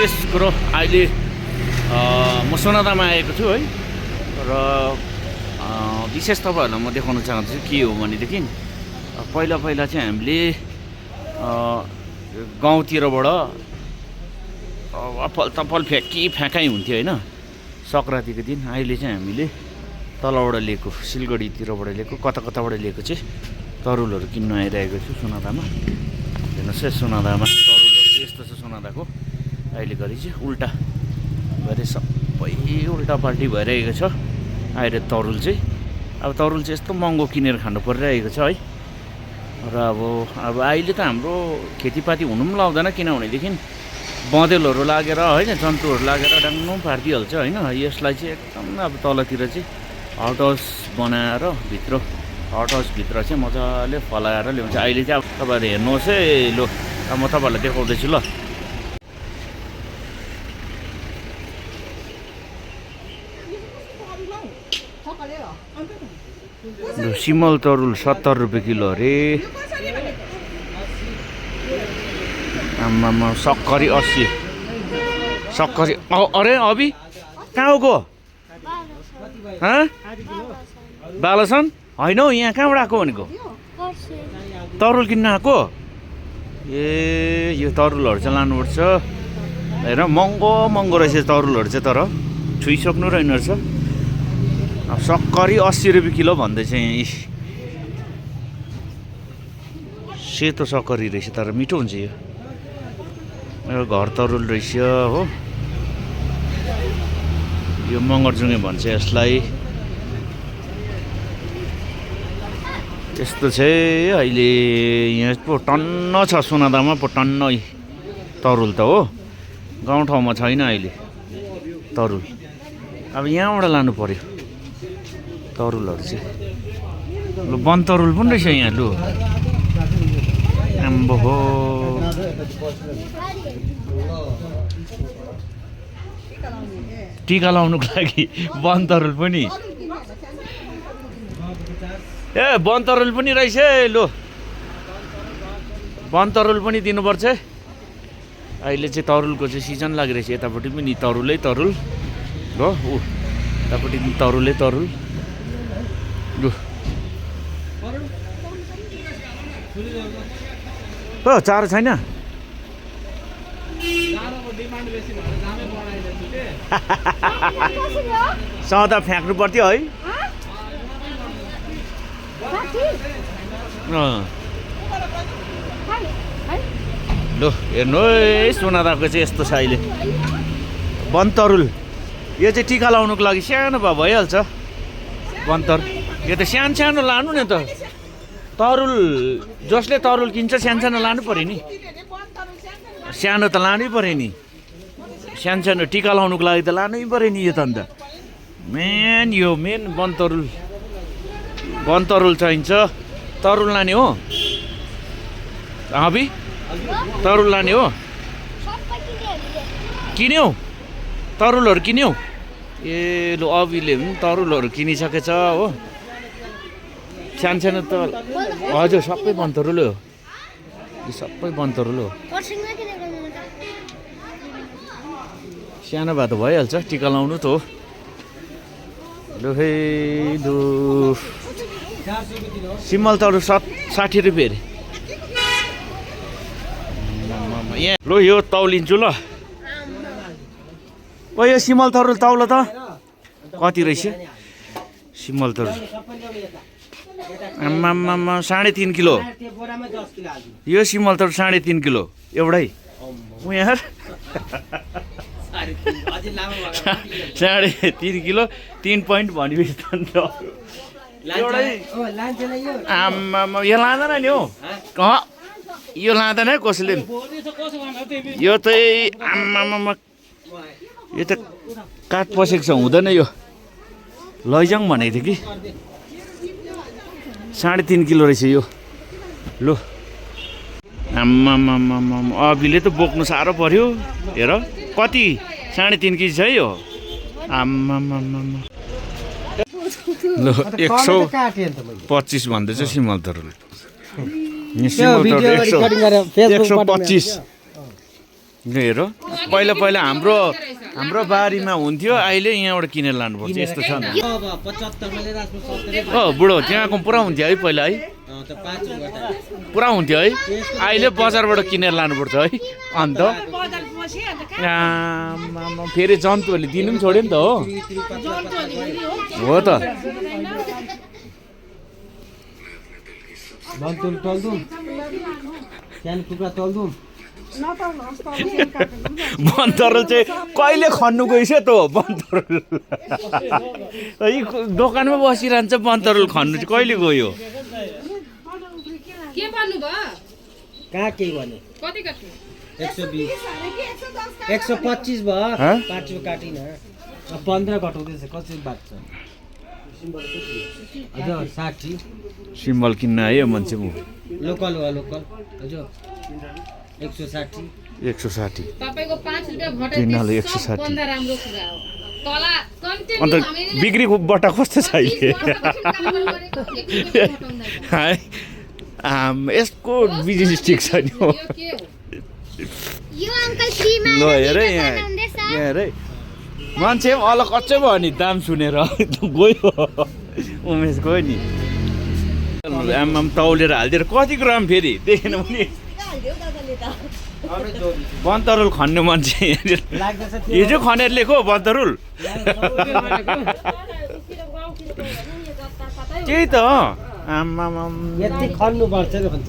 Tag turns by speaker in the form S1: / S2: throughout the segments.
S1: विशेष कुरो अहिले म सोनादामा आएको छु है र विशेष तपाईँहरूलाई म देखाउन चाहन्छु के हो भनेदेखि पहिला पहिला चाहिँ हामीले गाउँतिरबाट अप्पल तप्पल फ्याँकाइ हुन्थ्यो होइन सङ्क्रान्तिको दिन। अहिले चाहिँ हामीले तलबाट लिएको सिलगढीतिरबाट लिएको कता कताबाट लिएको चाहिँ तरुलहरू किन्न आइरहेको छु सोनादामा। हेर्नुहोस् है सोनादामा तरुलहरू चाहिँ यस्तो छ सोनादाको। अहिले घरि चाहिँ उल्टा भएर सबै उल्टा पाल्टी भइरहेको छ अहिले तरुल चाहिँ। अब तरुल चाहिँ यस्तो महँगो किनेर खानु परिरहेको छ है। र अब अहिले त हाम्रो खेतीपाती हुनु पनि लाउँदैन किनभनेदेखि बँदेलहरू लागेर होइन जन्तुहरू लागेर डाङ्नु पारिदिइहाल्छ होइन। यसलाई चाहिँ एकदम अब तलतिर चाहिँ हट हाउस बनाएर हट हाउसभित्र चाहिँ मजाले फलाएर ल्याउँछ। अहिले चाहिँ अब तपाईँहरू हेर्नुहोस् है ल अब म तपाईँहरूलाई देखाउँदैछु ल। सिमल तरुल 70 रुपियाँ किलो अरे। आम्मामा सक्करी 80। सक्करी अरे अभि कहाँ हो गो बालसन होइन हौ यहाँ कहाँबाट आएको भनेको तरुल किन्न आएको ए। यो तरुलहरू चाहिँ लानुपर्छ हेर महँगो रहेछ तरुलहरू चाहिँ तर छुइसक्नु रहेन रहेछ। सक्करी 80 रुपियाँ किलो भन्दैछ यहाँ। सेतो सक्करी रहेछ तर मिठो हुन्छ यो। मेरो घर तरुल रहेछ हो यो मगरजुङ्गे भन्छ यसलाई। यस्तो चाहिँ अहिले यहाँ पो टन्न छ सोनादामा पो टन्न तरुल त हो। गाउँठाउँमा छैन अहिले तरुल। अब यहाँबाट लानु पर्यो तरुलहरू चाहिँ। लु बनतरुल पनि रहेछ यहाँ लु आम्बो हो। टिका लाउनुको लागि बनतरुल पनि ए बनतरुल पनि रहेछ लु बनतरुल पनि दिनुपर्छ। अहिले चाहिँ तरुलको चाहिँ सिजन लागिरहेछ यतापट्टि पनि तरुलै तरुल हो ऊ यतापट्टि तरुलै तरुल लु। हो चारो छैन सदा फ्याँक्नु पर्थ्यो है। लु हेर्नु है सोनादाको चाहिँ यस्तो छ अहिले बनतरुल। यो चाहिँ टिका लाउनुको लागि सानो भए भइहाल्छ बनतर। यो त सानो लानु नि त तरुल जसले तरुल किन्छ सानो लानु पऱ्यो नि। सानो त लानै पऱ्यो नि सानो टिका लाउनुको लागि त लानै पऱ्यो नि। यो त अन्त मेन बनतरुल चाहिन्छ। तरुल लाने हो अभि तरुल लाने हो किन्यौ तरुलहरू किन्यौ ए लु अभिले पनि तरुलहरू किनिसकेछ हो। सानो त हजुर सबै बनतरुल हो यो सबै बनतरुल हो। सानो भए त भइहाल्छ टिका लाउनु त हो। लु है लु सिमल तरुल 60 रुपियाँ अरे। यहाँ लु यो तौलिन्छु ल। ओ यो सिमल तरुल तौल त कति रहेछ सिमल तरुल। आम्मामा 3.5 किलो यो सिमल तरुल 3.5 किलो एउटै उ यहाँ 3.5 किलो 3 पोइन्ट भनेपछि त आम्मामा यो लाँदैन नि हौ यो लाँदैन है कसैले यो चाहिँ आम्मामा यो त काठ पसेको छ हुँदैन यो लैजाउँ भनेको थियो कि 3.5 किलो रहेछ यो लु। आम्मामामा अभिले त बोक्नु साह्रो पर्यो हेर कति 3.5 केजी छ है यो आम्मामामा। ल 125 भन्दैछ सिमल तरुल। 125 हेर पहिला पहिला हाम्रो बारीमा हुन्थ्यो अहिले यहाँबाट किनेर लानुपर्छ यस्तो छ नि बुढो त्यहाँको पुरा हुन्थ्यो है पहिला है पुरा हुन्थ्यो है अहिले बजारबाट किनेर लानुपर्छ है अन्त फेरि जन्तुहरूले दिनु पनि छोड्यो नि त हो त बनतरुल चाहिँ कहिले खन्नु गइस त बनतरुल यी दोकानमा बसिरहन्छ बनतरुल खन्नु चाहिँ कहिले गयो
S2: के भन्नु भयो
S3: कहाँ के भने
S2: कति काट्नु
S3: 120 125 भयो 5 काटिन 15 घटाउँदैछ कसरी बाट्छ हजुर 60
S1: सिम्बल किन्न आयो मान्छे मु
S3: लोकल हो लोकल हजुर 160
S1: 160
S2: तपाईको 5 रुपैयाँ
S1: किन्नाले
S2: घटाइ
S1: 160
S2: भन्दा राम्रो कुरा हो तला कन्टिन्यू
S1: अन्त बिक्री बट्टा कस्तो छ अहिले यसको बिजनेस ठिक छ नि हो
S4: यो अंकल फ्रीमा
S1: ल हेर यहाँ हेर मान्छे अलग कच्चै भयो नि दाम सुनेर गयो उमेश गयो नि आमाम तौलेर हालिदिएर कति ग्राम फेरि देखेन भने बनतरुल खन्ने मान्छे हिजो खनेर ल्याएको बनतरुल त्यही त आमाम
S3: यति खन्नु पर्छ नि भन्छ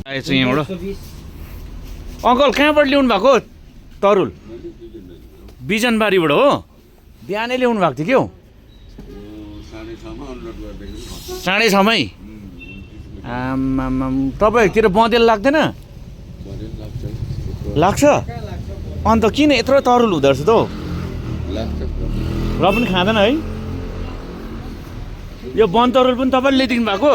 S1: आएछ यहाँबाट अङ्कल कहाँबाट ल्याउनु भएको तरुल बिजनबारीबाट हो बिहानै ल्याउनु भएको थियो क्या 6:30 आमाम तपाईँहरूतिर बँदेल लाग्दैन लाग्छ अन्त किन यत्रो तरुल हुँदो रहेछ त हौ र पनि खाँदैन है यो बनतरुल पनि तपाईँले ल्याइदिनु भएको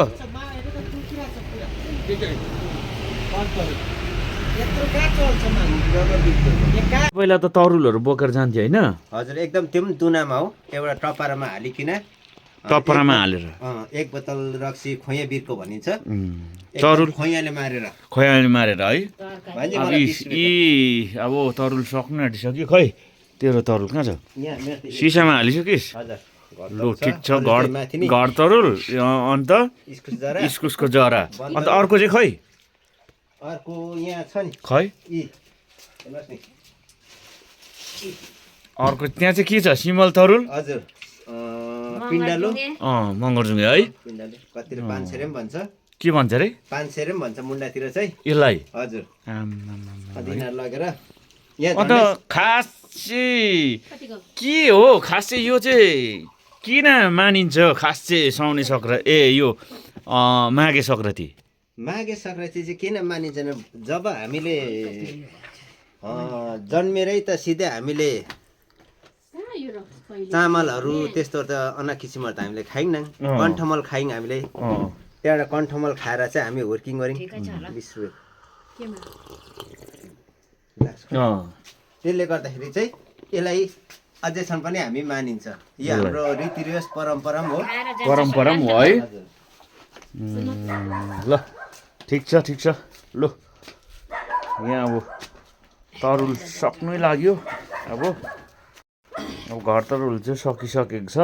S1: पहिला त तरुलहरू बोकेर जान्थ्यो होइन
S5: हजुर एकदम त्यो पनि दुनामा हो एउटा टपरामा हालिकन
S1: टपरामा हालेर
S5: एक बोतल रक्सी खोया बिर्को भनिन्छ
S1: तरुल
S5: खोयाले मारेर
S1: है यी अब तरुल सक्नु आँटिसक्यो खै तेरो तरुल कहाँ छ
S5: यहाँ
S1: सिसामा हालिसकिस्
S5: हजुर
S1: लु ठिक छ घर तरुल अन्त
S5: इस्कुस जरा
S1: इस्कुसको जरा अन्त अर्को चाहिँ खै
S5: अर्को यहाँ छ नि
S1: खै
S5: यी हेर्नुहोस् नि
S1: अर्को त्यहाँ चाहिँ के छ सिमल तरुल
S5: हजुर पिण्डालु
S1: मङ्गरजुङ्गे है
S5: पिण्डालु कति पानसेरे पनि भन्छ
S1: के भन्छ अरे
S5: पानसेरे पनि भन्छ मुन्डातिर चाहिँ
S1: यसलाई
S5: हजुर
S1: आम्मामा।
S5: यिनीहरू लगेर यहाँ
S1: अन्त खास चाहिँ के हो खास चाहिँ यो चाहिँ किन मानिन्छ खास चाहिँ साउने सङ्क्रान्ति यो माघे सङ्क्रान्ति
S5: माघे सङ्क्रान्ति चाहिँ किन मानिन्छन् जब हामीले जन्मेरै त सिधै हामीले चामलहरू त्यस्तो त अन्न किसिमहरू त हामीले खाइन्न कन्ठमल खायौँ हामीले त्यहाँबाट कन्ठमल खाएर चाहिँ हामी हुर्किङ गऱ्यौँ 20 रुपियाँ त्यसले गर्दाखेरि चाहिँ यसलाई अझैसम्म पनि हामी मानिन्छ यो हाम्रो रीतिरिवाज परम्परा पनि हो
S1: परम्परा पनि हो है
S5: हजुर
S1: ल ठिक छ लु यहाँ अब तरुल सक्नै लाग्यो अब घर तरुल चाहिँ सकिसकेको छ